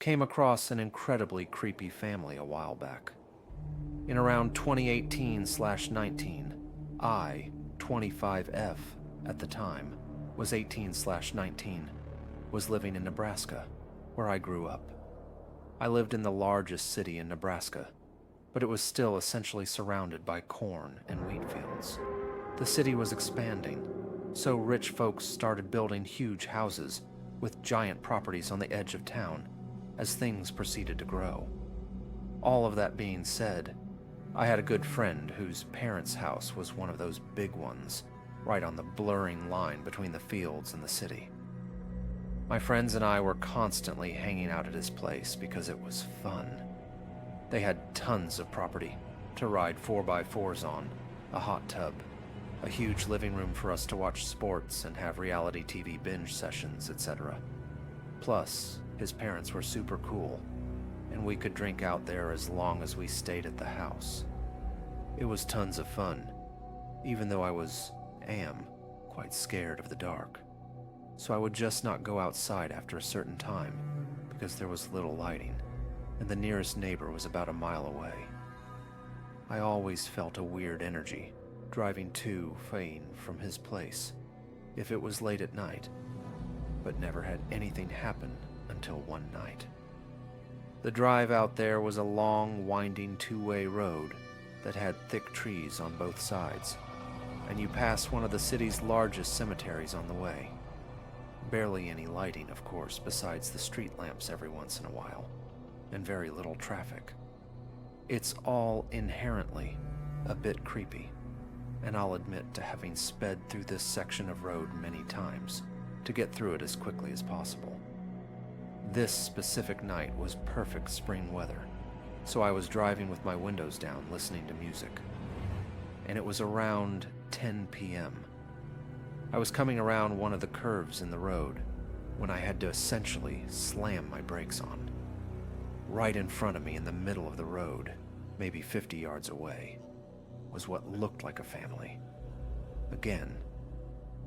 came across an incredibly creepy family a while back. In around 2018/19, I, 25F at the time, was 18/19, was living in Nebraska, where I grew up. I lived in the largest city in Nebraska, but it was still essentially surrounded by corn and wheat fields. The city was expanding, so rich folks started building huge houses with giant properties on the edge of town as things proceeded to grow. All of that being said, I had a good friend whose parents' house was one of those big ones, right on the blurring line between the fields and the city. My friends and I were constantly hanging out at his place because it was fun. They had tons of property to ride 4x4s on, a hot tub, a huge living room for us to watch sports and have reality TV binge sessions, etc. Plus, his parents were super cool, and we could drink out there as long as we stayed at the house. It was tons of fun, even though I am quite scared of the dark. So I would just not go outside after a certain time because there was little lighting, and the nearest neighbor was about a mile away. I always felt a weird energy driving to from his place if it was late at night, but never had anything happen until one night. The drive out there was a long, winding two-way road that had thick trees on both sides, and you pass one of the city's largest cemeteries on the way. Barely any lighting, of course, besides the street lamps every once in a while, and very little traffic. It's all inherently a bit creepy, and I'll admit to having sped through this section of road many times to get through it as quickly as possible. This specific night was perfect spring weather, so I was driving with my windows down listening to music. And it was around 10 p.m. I was coming around one of the curves in the road when I had to essentially slam my brakes on. Right in front of me in the middle of the road, maybe 50 yards away, was what looked like a family. Again,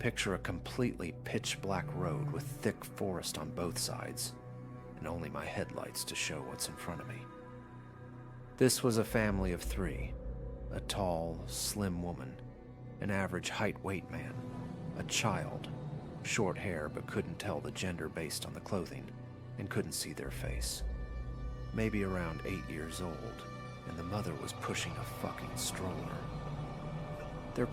picture a completely pitch black road with thick forest on both sides, and only my headlights to show what's in front of me. This was a family of three: a tall, slim woman, an average height-weight man, a child, short hair but couldn't tell the gender based on the clothing, and couldn't see their face. Maybe around 8 years old, and the mother was pushing a fucking stroller.